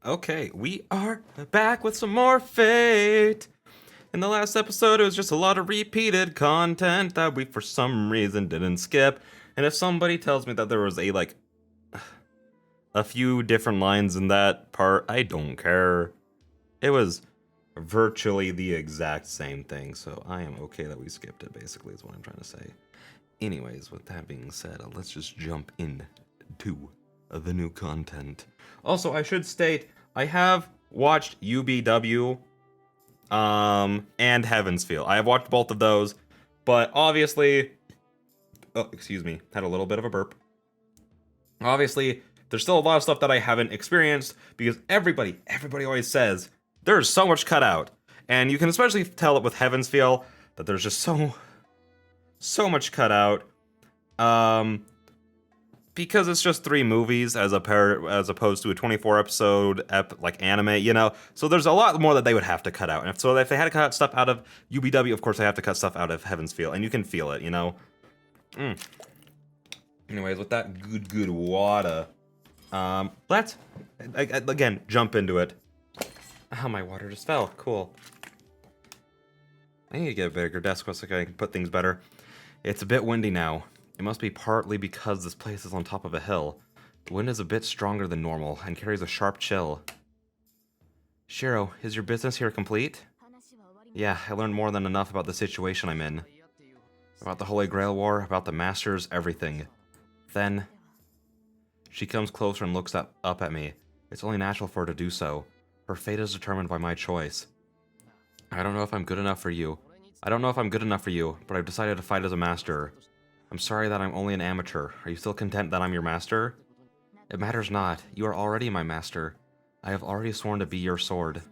Okay, we are back with some more Fate. In the last episode, it was just a lot of repeated content that we, for some reason, didn't skip. And if somebody tells me that there was a few different lines in that part, I don't care. It was virtually the exact same thing, so I am okay that we skipped it, basically, is what I'm trying to say. Anyways, with that being said, let's just jump in to the new content. Also, I should state, I have watched UBW and Heaven's Feel. I have watched both of those, but obviously, oh, excuse me, had a little bit of a burp. Obviously, there's still a lot of stuff that I haven't experienced because everybody always says there's so much cut out. And you can especially tell it with Heaven's Feel that there's just so much cut out. Because it's just 3 movies as opposed to a 24 episode anime, you know. So there's a lot more that they would have to cut out. And if they had to cut stuff out of UBW, of course they have to cut stuff out of Heaven's Feel, and you can feel it, you know. Anyways, with that good water, let's again jump into it. Oh, my water just fell. Cool. I need to get a bigger desk so I can put things better. It's a bit windy now. It must be partly because this place is on top of a hill. The wind is a bit stronger than normal and carries a sharp chill. Shiro, is your business here complete? Yeah, I learned more than enough about the situation I'm in. About the Holy Grail War, about the Masters, everything. Then... She comes closer and looks up at me. It's only natural for her to do so. Her fate is determined by my choice. I don't know if I'm good enough for you. But I've decided to fight as a master. I'm sorry that I'm only an amateur. Are you still content that I'm your master? It matters not. You are already my master. I have already sworn to be your sword.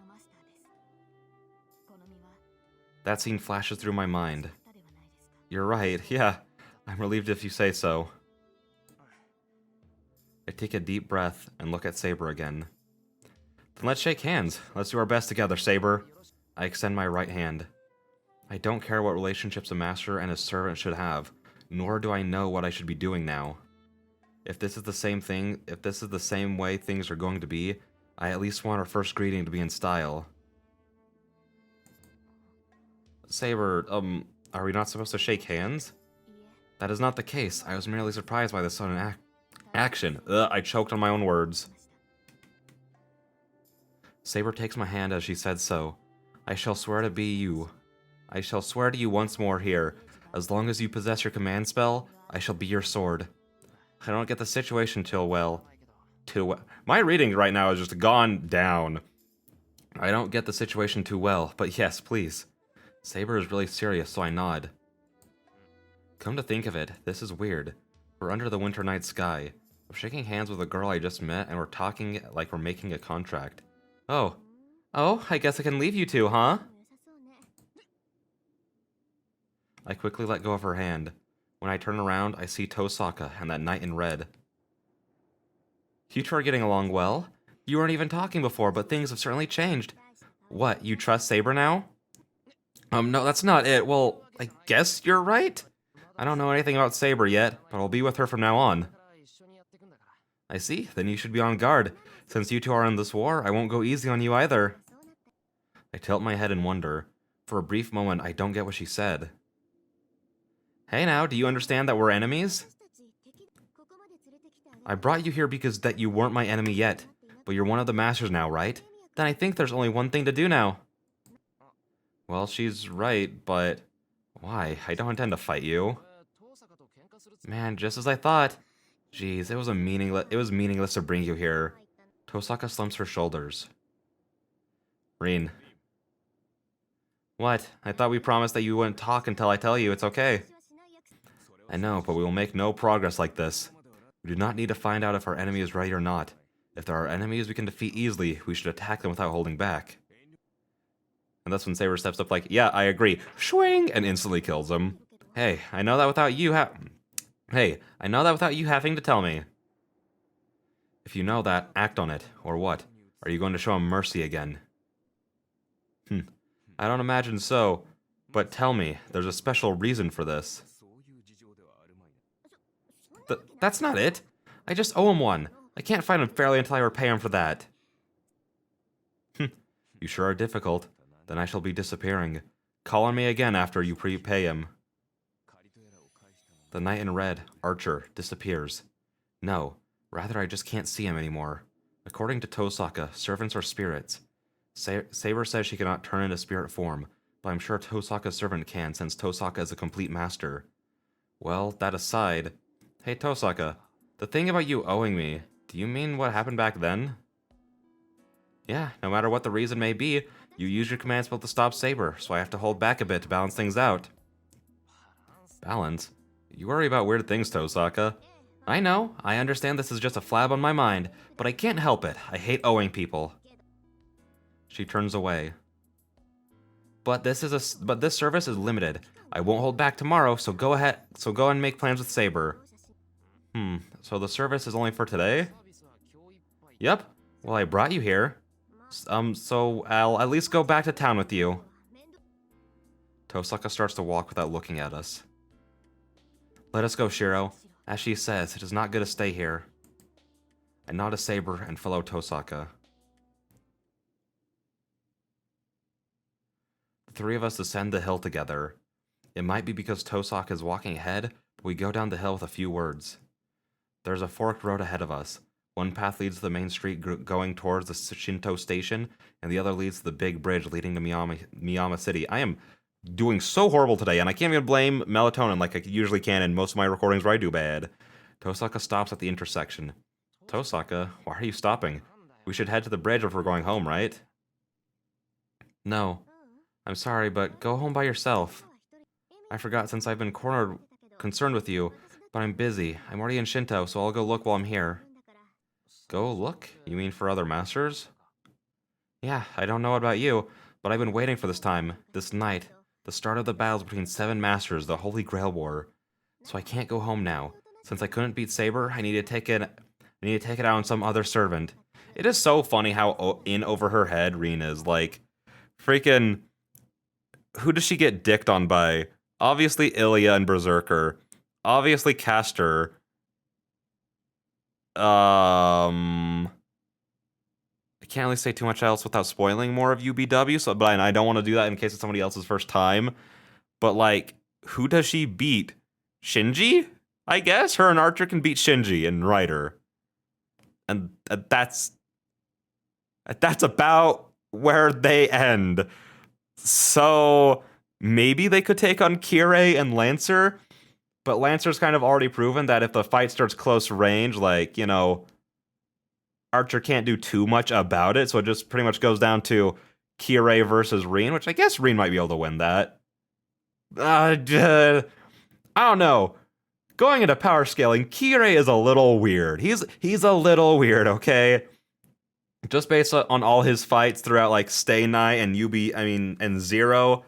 That scene flashes through my mind. You're right, yeah. I'm relieved if you say so. I take a deep breath and look at Saber again. Then let's shake hands. Let's do our best together, Saber. I extend my right hand. I don't care what relationships a master and his servant should have, nor do I know what I should be doing now. If this is the same way things are going to be, I at least want our first greeting to be in style. Saber, are we not supposed to shake hands? That is not the case. I was merely surprised by this sudden action. I choked on my own words. Saber takes my hand as she said so. I shall swear to you once more here. As long as you possess your command spell, I shall be your sword. I don't get the situation too well. My reading right now has just gone down. I don't get the situation too well, but yes, please. Saber is really serious, so I nod. Come to think of it, this is weird. We're under the winter night sky. I'm shaking hands with a girl I just met, and we're talking like we're making a contract. Oh, I guess I can leave you two, huh? I quickly let go of her hand. When I turn around, I see Tosaka and that knight in red. You two are getting along well. You weren't even talking before, but things have certainly changed. What, you trust Saber now? No, that's not it. Well, I guess you're right. I don't know anything about Saber yet, but I'll be with her from now on. I see, then you should be on guard. Since you two are in this war, I won't go easy on you either. I tilt my head in wonder. For a brief moment, I don't get what she said. Hey now, do you understand that we're enemies? I brought you here because that you weren't my enemy yet, but you're one of the masters now, right? Then I think there's only one thing to do now. Well, she's right, but why? I don't intend to fight you. Man, just as I thought. Jeez, it was meaningless to bring you here. Tosaka slumps her shoulders. Rin. What? I thought we promised that you wouldn't talk until I tell you it's okay. I know, but we will make no progress like this. We do not need to find out if our enemy is ready or not. If there are enemies we can defeat easily, we should attack them without holding back. And that's when Saber steps up like, yeah, I agree. Swing! And instantly kills him. Hey, I know that without you having to tell me. If you know that, act on it. Or what? Are you going to show him mercy again? I don't imagine so. But tell me, there's a special reason for this. That's not it. I just owe him one. I can't fight him fairly until I repay him for that. You sure are difficult. Then I shall be disappearing. Call on me again after you prepay him. The knight in red, Archer, disappears. No, rather I just can't see him anymore. According to Tosaka, servants are spirits. Saber says she cannot turn into spirit form, but I'm sure Tosaka's servant can since Tosaka is a complete master. Well, that aside... Hey Tosaka, the thing about you owing me, do you mean what happened back then? Yeah, no matter what the reason may be, you use your command spell to stop Saber, so I have to hold back a bit to balance things out. Balance? You worry about weird things, Tosaka. I know, I understand this is just a flab on my mind, but I can't help it. I hate owing people. She turns away. But this service is limited. I won't hold back tomorrow, so go ahead. So go and make plans with Saber. So the service is only for today? Yep. Well, I brought you here. So I'll at least go back to town with you. Tosaka starts to walk without looking at us. Let us go, Shiro. As she says, it is not good to stay here. I nod to Saber and follow Tosaka. The three of us descend the hill together. It might be because Tosaka is walking ahead, but we go down the hill with a few words. There's a forked road ahead of us. One path leads to the main street going towards the Shinto station, and the other leads to the big bridge leading to Miyama City. I am doing so horrible today, and I can't even blame melatonin like I usually can in most of my recordings where I do bad. Tosaka stops at the intersection. Tosaka, why are you stopping? We should head to the bridge if we're going home, right? No. I'm sorry, but go home by yourself. I forgot since I've been concerned with you, but I'm busy. I'm already in Shinto, so I'll go look while I'm here. Go look? You mean for other masters? Yeah, I don't know about you, but I've been waiting for this time, this night, the start of the battles between 7 masters, the Holy Grail War. So I can't go home now. Since I couldn't beat Saber, I need to take it out on some other servant. It is so funny how in over her head Rin is. Like, freaking... Who does she get dicked on by? Obviously Ilya and Berserker. Obviously Castor. I can't really say too much else without spoiling more of UBW, so but I don't want to do that in case it's somebody else's first time. But like, who does she beat? Shinji? I guess her and Archer can beat Shinji and Ryder. And that's about where they end. So maybe they could take on Kirei and Lancer, but Lancer's kind of already proven that if the fight starts close range, like, you know, Archer can't do too much about it, so it just pretty much goes down to Kirei versus Rin, which I guess Rin might be able to win that. I don't know. Going into power scaling, Kirei is a little weird. He's a little weird, okay? Just based on all his fights throughout, like, Stay Night and and Zero,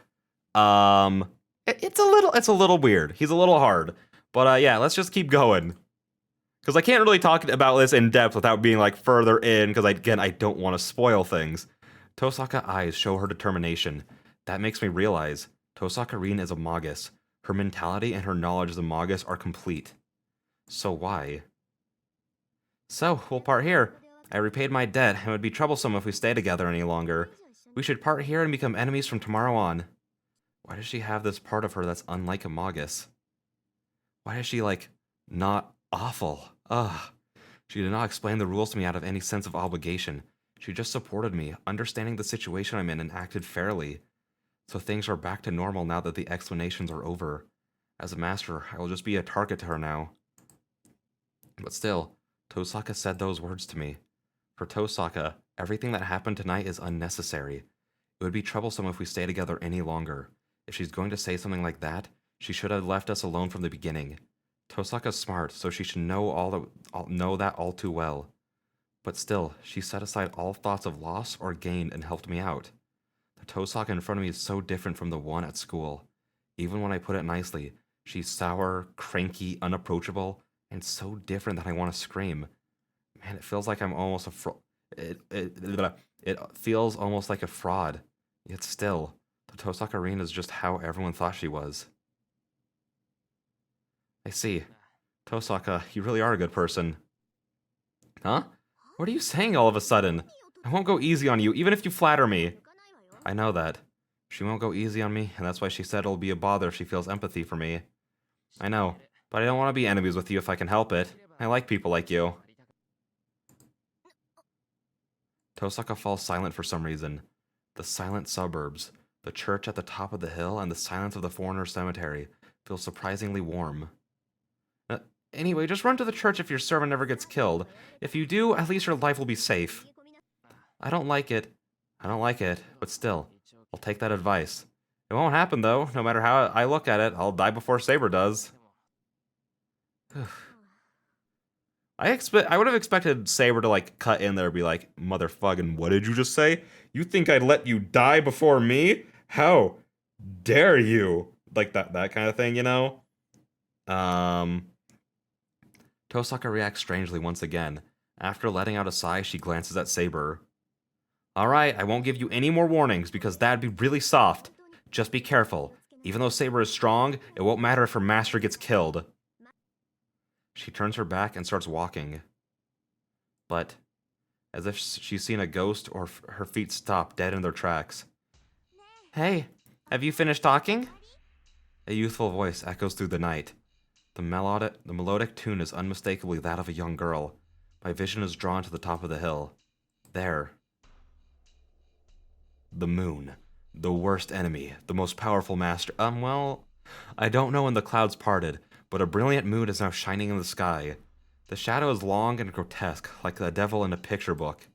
it's a little weird. He's a little hard. But yeah, let's just keep going. Because I can't really talk about this in depth without being, like, further in, because, again, I don't want to spoil things. Tosaka eyes show her determination. That makes me realize Tosaka Rin is a Magus. Her mentality and her knowledge as a Magus are complete. So why? So, we'll part here. I repaid my debt, and it would be troublesome if we stay together any longer. We should part here and become enemies from tomorrow on. Why does she have this part of her that's unlike a Magus? Why is she, like, not awful? Ugh. She did not explain the rules to me out of any sense of obligation. She just supported me, understanding the situation I'm in, and acted fairly. So things are back to normal now that the explanations are over. As a master, I will just be a target to her now. But still, Tosaka said those words to me. For Tosaka, everything that happened tonight is unnecessary. It would be troublesome if we stay together any longer. If she's going to say something like that, she should have left us alone from the beginning. Tosaka's smart, so she should know that all too well. But still, she set aside all thoughts of loss or gain and helped me out. The Tosaka in front of me is so different from the one at school. Even when I put it nicely, she's sour, cranky, unapproachable, and so different that I want to scream. Man, it feels like I'm almost it feels almost like a fraud. Yet still, the Tosaka Rin is just how everyone thought she was. I see. Tosaka, you really are a good person. Huh? What are you saying all of a sudden? I won't go easy on you, even if you flatter me. I know that. She won't go easy on me, and that's why she said it'll be a bother if she feels empathy for me. I know, but I don't want to be enemies with you if I can help it. I like people like you. Tosaka falls silent for some reason. The silent suburbs, the church at the top of the hill, and the silence of the foreigner cemetery feel surprisingly warm. Anyway, just run to the church if your servant never gets killed. If you do, at least your life will be safe. I don't like it. But still, I'll take that advice. It won't happen, though. No matter how I look at it, I'll die before Saber does. I would have expected Saber to, like, cut in there and be like, motherfucking, what did you just say? You think I'd let you die before me? How dare you? Like, that kind of thing, you know? Tosaka reacts strangely once again. After letting out a sigh, she glances at Saber. Alright, I won't give you any more warnings because that'd be really soft. Just be careful. Even though Saber is strong, it won't matter if her master gets killed. She turns her back and starts walking. But, as if she's seen a ghost or her feet stop dead in their tracks. Hey, have you finished talking? A youthful voice echoes through the night. The melodic tune is unmistakably that of a young girl. My vision is drawn to the top of the hill. There. The moon. The worst enemy. The most powerful master. Well, I don't know when the clouds parted, but a brilliant moon is now shining in the sky. The shadow is long and grotesque, like the devil in a picture book.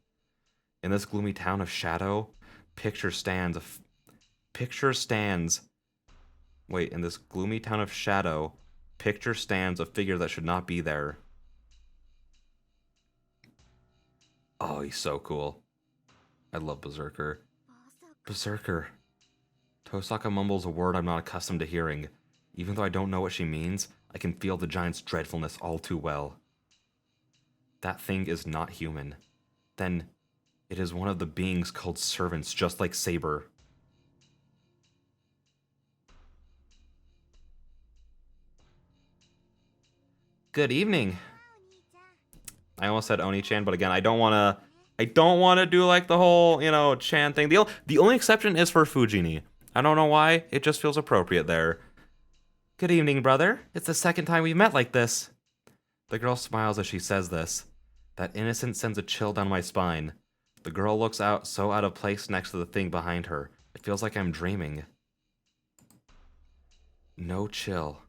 In this gloomy town of shadow, in this gloomy town of shadow, picture stands a figure that should not be there. Oh, he's so cool. I love Berserker. Berserker. Tosaka mumbles a word I'm not accustomed to hearing. Even though I don't know what she means, I can feel the giant's dreadfulness all too well. That thing is not human. Then, it is one of the beings called servants, just like Saber. Good evening. I almost said Oni-chan, but again, I don't want to do like the whole, Chan thing. The only exception is for Fujini. I don't know why, it just feels appropriate there. Good evening, brother. It's the second time we've met like this. The girl smiles as she says this. That innocence sends a chill down my spine. The girl looks out so out of place next to the thing behind her. It feels like I'm dreaming. No chill.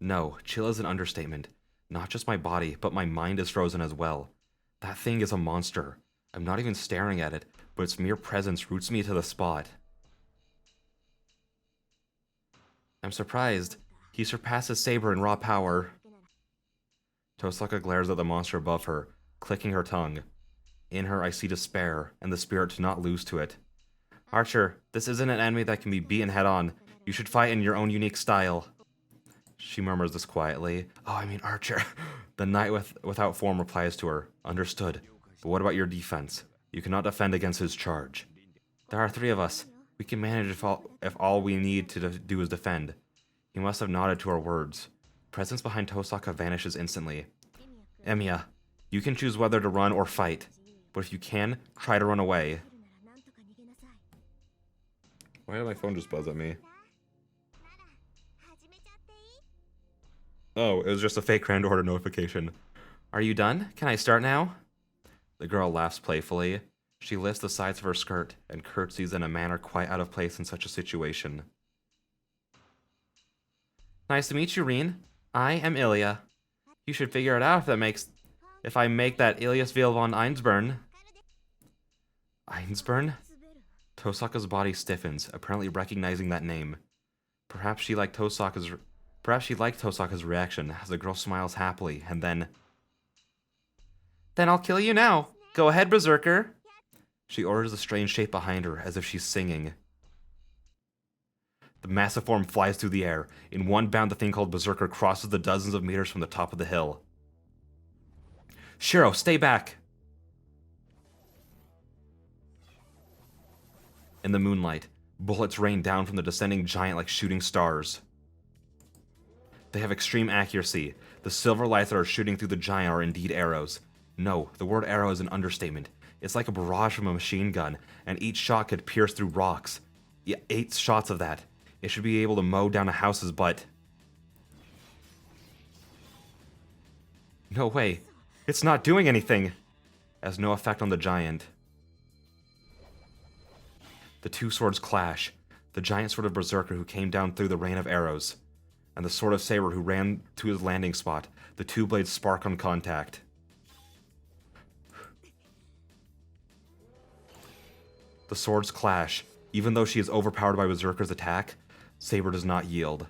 No, chill is an understatement. Not just my body, but my mind is frozen as well. That thing is a monster. I'm not even staring at it, but its mere presence roots me to the spot. I'm surprised. He surpasses Saber in raw power. Tosaka glares at the monster above her, clicking her tongue. In her I see despair, and the spirit to not lose to it. Archer, this isn't an enemy that can be beaten head-on. You should fight in your own unique style. She murmurs this quietly. Oh, I mean Archer. The knight without form replies to her. Understood. But what about your defense? You cannot defend against his charge. There are 3 of us. We can manage if all we need to do is defend. He must have nodded to our words. Presence behind Tosaka vanishes instantly. Emiya, you can choose whether to run or fight. But if you can, try to run away. Why did my phone just buzz at me? Oh, it was just a fake Grand Order notification. Are you done? Can I start now? The girl laughs playfully. She lifts the sides of her skirt and curtsies in a manner quite out of place in such a situation. Nice to meet you, Rin. I am Ilya. You should figure it out if I make that Ilyasville von Einsburn. Einsburn? Tosaka's body stiffens, apparently recognizing that name. Perhaps she liked Tosaka's reaction as the girl smiles happily, and then... Then I'll kill you now. Go ahead, Berserker. She orders the strange shape behind her as if she's singing. The massive form flies through the air. In one bound, the thing called Berserker crosses the dozens of meters from the top of the hill. Shiro, stay back! In the moonlight, bullets rain down from the descending giant like shooting stars. They have extreme accuracy. The silver lights that are shooting through the giant are indeed arrows. No, the word arrow is an understatement. It's like a barrage from a machine gun, and each shot could pierce through rocks. Yeah, 8 shots of that. It should be able to mow down a house's butt. No way. It's not doing anything. It has no effect on the giant. The two swords clash. The giant sword of Berserker who came down through the rain of arrows, and the sword of Saber who ran to his landing spot. The two blades spark on contact. The swords clash. Even though she is overpowered by Berserker's attack, Saber does not yield.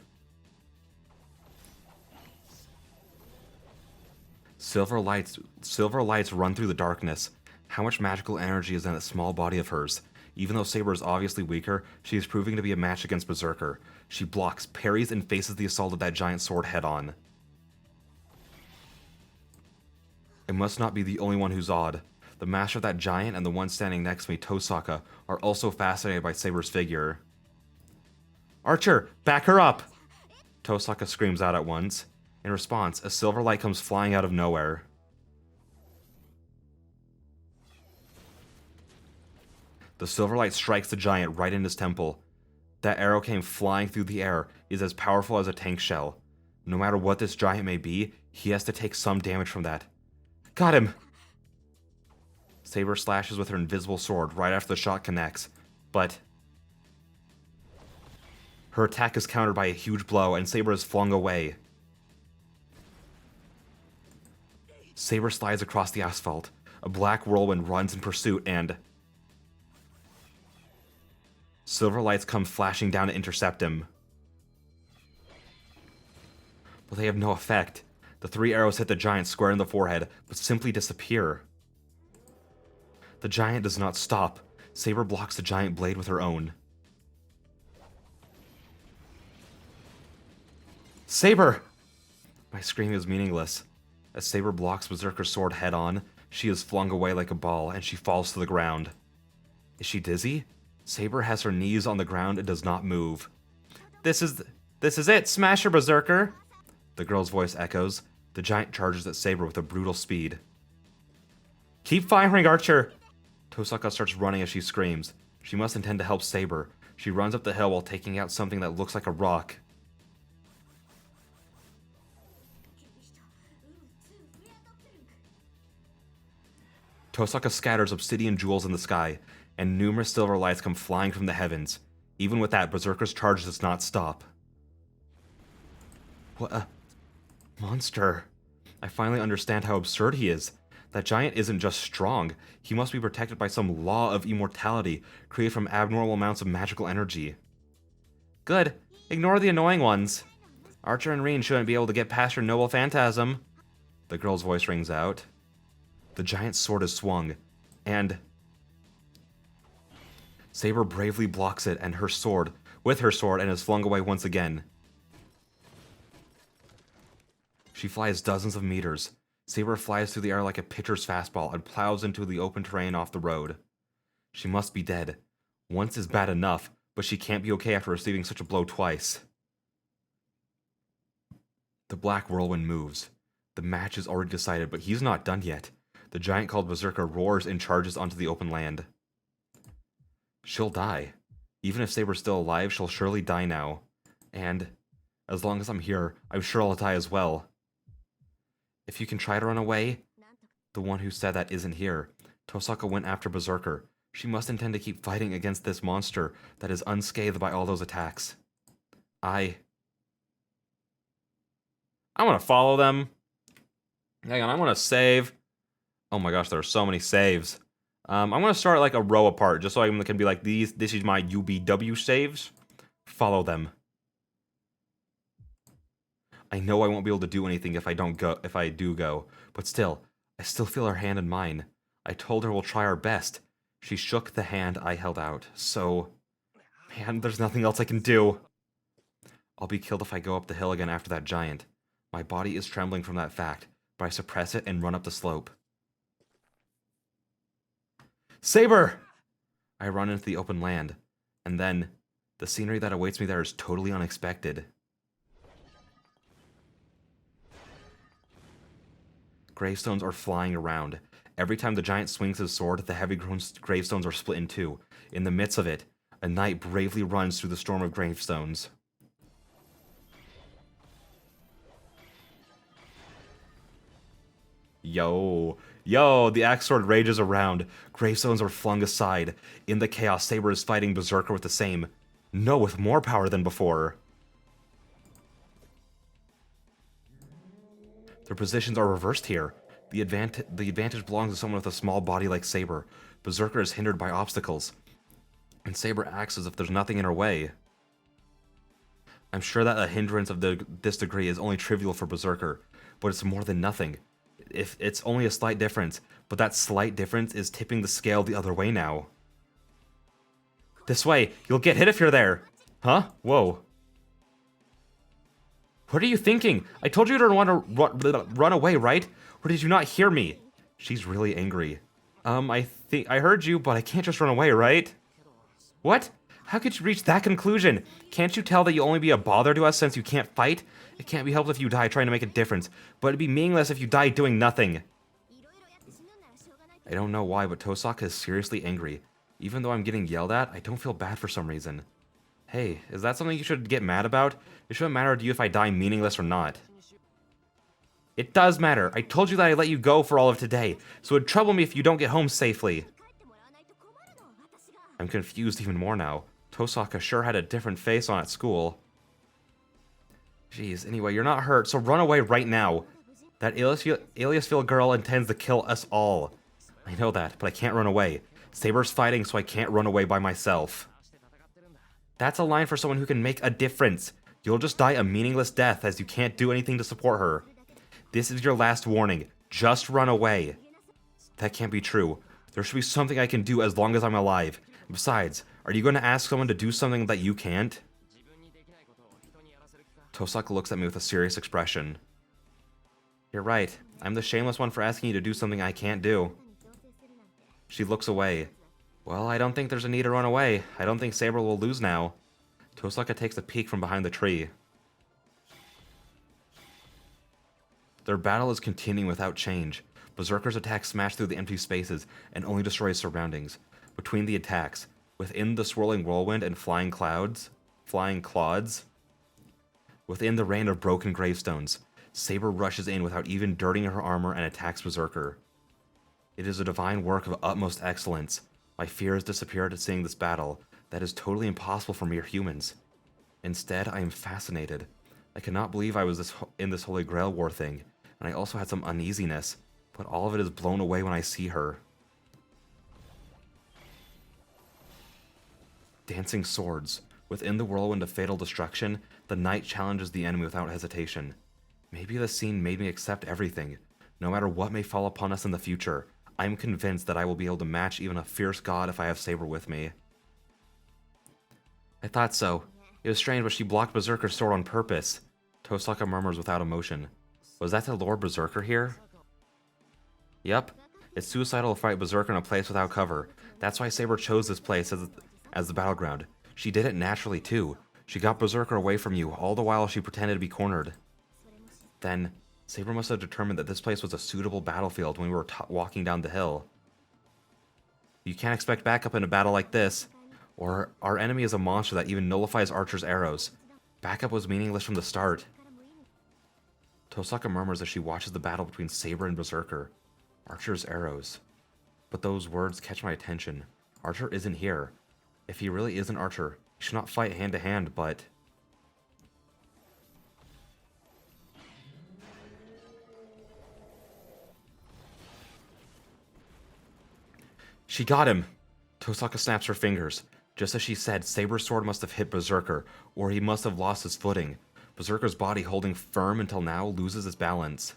Silver lights run through the darkness. How much magical energy is in that small body of hers? Even though Saber is obviously weaker, she is proving to be a match against Berserker. She blocks, parries, and faces the assault of that giant sword head-on. I must not be the only one who's awed. The master of that giant and the one standing next to me, Tosaka, are also fascinated by Saber's figure. Archer, back her up! Tosaka screams out at once. In response, a silver light comes flying out of nowhere. The silver light strikes the giant right in his temple. That arrow came flying through the air, is as powerful as a tank shell. No matter what this giant may be, he has to take some damage from that. Got him! Saber slashes with her invisible sword right after the shot connects, but her attack is countered by a huge blow, and Saber is flung away. Saber slides across the asphalt. A black whirlwind runs in pursuit, and silver lights come flashing down to intercept him. But they have no effect. The 3 arrows hit the giant square in the forehead, but simply disappear. The giant does not stop. Saber blocks the giant blade with her own. Saber! My scream is meaningless. As Saber blocks Berserker's sword head-on, she is flung away like a ball, and she falls to the ground. Is she dizzy? Saber has her knees on the ground and does not move. This is it! Smash her, Berserker! The girl's voice echoes. The giant charges at Saber with a brutal speed. Keep firing, Archer! Tosaka starts running as she screams. She must intend to help Saber. She runs up the hill while taking out something that looks like a rock. Tosaka scatters obsidian jewels in the sky, and numerous silver lights come flying from the heavens. Even with that, Berserker's charge does not stop. What a monster. I finally understand how absurd he is. That giant isn't just strong, he must be protected by some law of immortality created from abnormal amounts of magical energy. Good. Ignore the annoying ones. Archer and Reen shouldn't be able to get past your noble phantasm. The girl's voice rings out. The giant's sword is swung, and Saber bravely blocks it and her sword and is flung away once again. She flies dozens of meters. Saber flies through the air like a pitcher's fastball and plows into the open terrain off the road. She must be dead. Once is bad enough, but she can't be okay after receiving such a blow twice. The black whirlwind moves. The match is already decided, but he's not done yet. The giant called Berserker roars and charges onto the open land. She'll die. Even if Saber's still alive, she'll surely die now. And as long as I'm here, I'm sure I'll die as well. If you can try to run away, the one who said that isn't here. Tosaka went after Berserker. She must intend to keep fighting against this monster that is unscathed by all those attacks. I'm gonna follow them. Hang on, I'm gonna save. Oh my gosh, there are so many saves. I'm gonna start like a row apart, just so I can be like, this is my UBW saves. Follow them. I know I won't be able to do anything if I do go, but still, I still feel her hand in mine. I told her we'll try our best. She shook the hand I held out, so man, there's nothing else I can do. I'll be killed if I go up the hill again after that giant. My body is trembling from that fact, but I suppress it and run up the slope. Saber! I run into the open land, and then the scenery that awaits me there is totally unexpected. Gravestones are flying around. Every time the giant swings his sword, the heavy gravestones are split in two. In the midst of it, A knight bravely runs through the storm of gravestones. Yo, the axe sword rages around. Gravestones are flung aside. In the chaos, Saber is fighting Berserker with the same. No, with more power than before. Their positions are reversed here. The advantage belongs to someone with a small body like Saber. Berserker is hindered by obstacles, and Saber acts as if there's nothing in her way. I'm sure that a hindrance of this degree is only trivial for Berserker, but it's more than nothing. If it's only a slight difference, but that slight difference is tipping the scale the other way now. This way, you'll get hit if you're there. Huh? Whoa. What are you thinking? I told you to run away, right? Or did you not hear me? She's really angry. I heard you, but I can't just run away, right? What? How could you reach that conclusion? Can't you tell that you'll only be a bother to us since you can't fight? It can't be helped if you die trying to make a difference, but it'd be meaningless if you die doing nothing. I don't know why, but Tosaka is seriously angry. Even though I'm getting yelled at, I don't feel bad for some reason. Hey, is that something you should get mad about? It shouldn't matter to you if I die meaningless or not. It does matter. I told you that I let you go for all of today, so it'd trouble me if you don't get home safely. I'm confused even more now. Tosaka sure had a different face on at school. Jeez, anyway, you're not hurt, so run away right now. That Iliasville girl intends to kill us all. I know that, but I can't run away. Saber's fighting, so I can't run away by myself. That's a line for someone who can make a difference. You'll just die a meaningless death as you can't do anything to support her. This is your last warning. Just run away. That can't be true. There should be something I can do as long as I'm alive. Besides, are you going to ask someone to do something that you can't? Tosaka looks at me with a serious expression. You're right. I'm the shameless one for asking you to do something I can't do. She looks away. Well, I don't think there's a need to run away. I don't think Saber will lose now. Tosaka takes a peek from behind the tree. Their battle is continuing without change. Berserker's attack smash through the empty spaces and only destroys surroundings. Between the attacks, within the swirling whirlwind and flying clouds, within the rain of broken gravestones, Saber rushes in without even dirtying her armor and attacks Berserker. It is a divine work of utmost excellence. My fears disappeared at seeing this battle. That is totally impossible for mere humans. Instead, I am fascinated. I cannot believe I was in this Holy Grail War thing, and I also had some uneasiness, but all of it is blown away when I see her. Dancing swords. Within the whirlwind of fatal destruction, the knight challenges the enemy without hesitation. Maybe the scene made me accept everything. No matter what may fall upon us in the future, I am convinced that I will be able to match even a fierce god if I have Saber with me. I thought so. It was strange, but she blocked Berserker's sword on purpose. Tosaka murmurs without emotion. Was that the Lord Berserker here? Yep. It's suicidal to fight Berserker in a place without cover. That's why Saber chose this place as the battleground. She did it naturally, too. She got Berserker away from you, all the while she pretended to be cornered. Then, Saber must have determined that this place was a suitable battlefield when we were walking down the hill. You can't expect backup in a battle like this. Or our enemy is a monster that even nullifies Archer's arrows. Backup was meaningless from the start. Tosaka murmurs as she watches the battle between Saber and Berserker. Archer's arrows. But those words catch my attention. Archer isn't here. If he really is an archer, he should not fight hand to hand, but... She got him! Tosaka snaps her fingers. Just as she said, Saber's sword must have hit Berserker, or he must have lost his footing. Berserker's body, holding firm until now, loses its balance.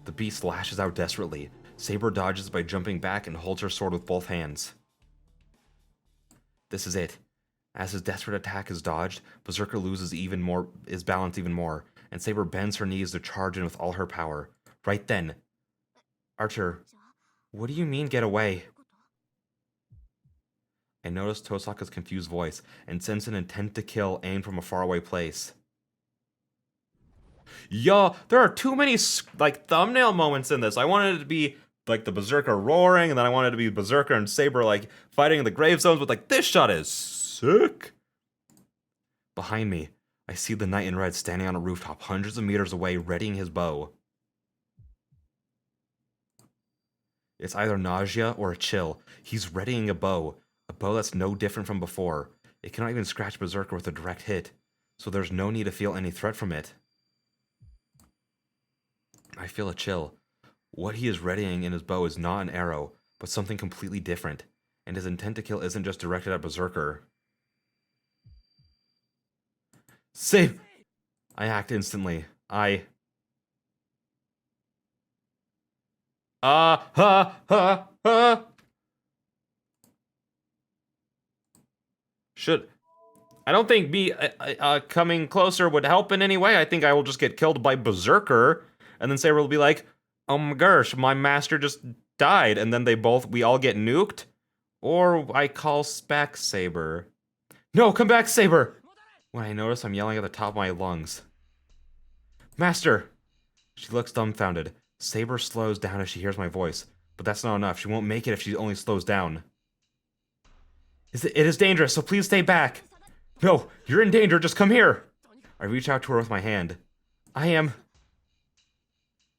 The beast lashes out desperately. Saber dodges by jumping back and holds her sword with both hands. This is it. As his desperate attack is dodged, Berserker loses his balance even more, and Saber bends her knees to charge in with all her power. Right then. Archer, what do you mean get away? I notice Tosaka's confused voice and sense an intent to kill aimed from a faraway place. Yo, there are too many thumbnail moments in this. I wanted it to be like the Berserker roaring, and then I wanted to be Berserker and Saber like fighting in the grave zones, but like this shot is sick. Behind me, I see the knight in red standing on a rooftop hundreds of meters away, readying his bow. It's either nausea or a chill. He's readying a bow that's no different from before. It cannot even scratch Berserker with a direct hit, so there's no need to feel any threat from it. I feel a chill. What he is readying in his bow is not an arrow, but something completely different, and his intent to kill isn't just directed at Berserker. Save! I act instantly. Should... I don't think me coming closer would help in any way. I think I will just get killed by Berserker, and then Saber will be like, oh my gosh, my master just died, and then we all get nuked? Or I call back Saber. No, come back, Saber! When I notice I'm yelling at the top of my lungs. Master! She looks dumbfounded. Saber slows down as she hears my voice, but that's not enough. She won't make it if she only slows down. It is dangerous, so please stay back. No, you're in danger, just come here. I reach out to her with my hand. I am...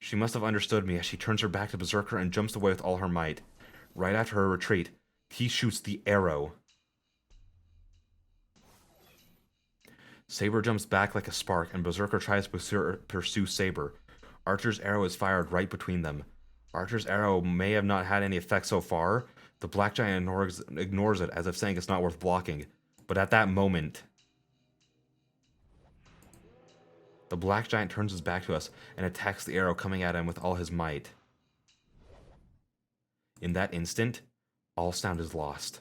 She must have understood me as she turns her back to Berserker and jumps away with all her might. Right after her retreat, he shoots the arrow. Saber jumps back like a spark, and Berserker tries to pursue Saber. Archer's arrow is fired right between them. Archer's arrow may have not had any effect so far. The Black Giant ignores it as if saying it's not worth blocking. But at that moment, the Black Giant turns his back to us and attacks the arrow coming at him with all his might. In that instant, all sound is lost.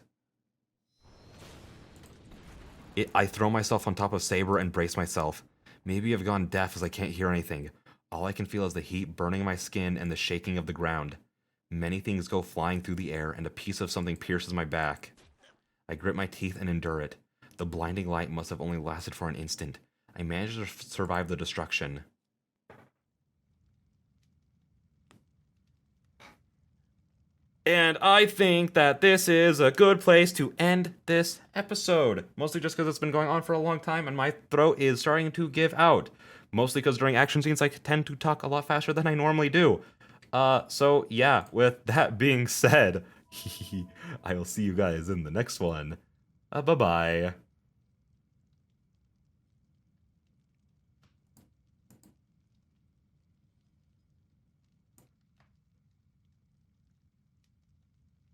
I throw myself on top of Saber and brace myself. Maybe I've gone deaf as I can't hear anything. All I can feel is the heat burning my skin and the shaking of the ground. Many things go flying through the air and a piece of something pierces my back. I grit my teeth and endure it. The blinding light must have only lasted for an instant. I managed to survive the destruction. And I think that this is a good place to end this episode. Mostly just because it's been going on for a long time and my throat is starting to give out. Mostly because during action scenes I tend to talk a lot faster than I normally do. So yeah, with that being said, I will see you guys in the next one. Bye-bye.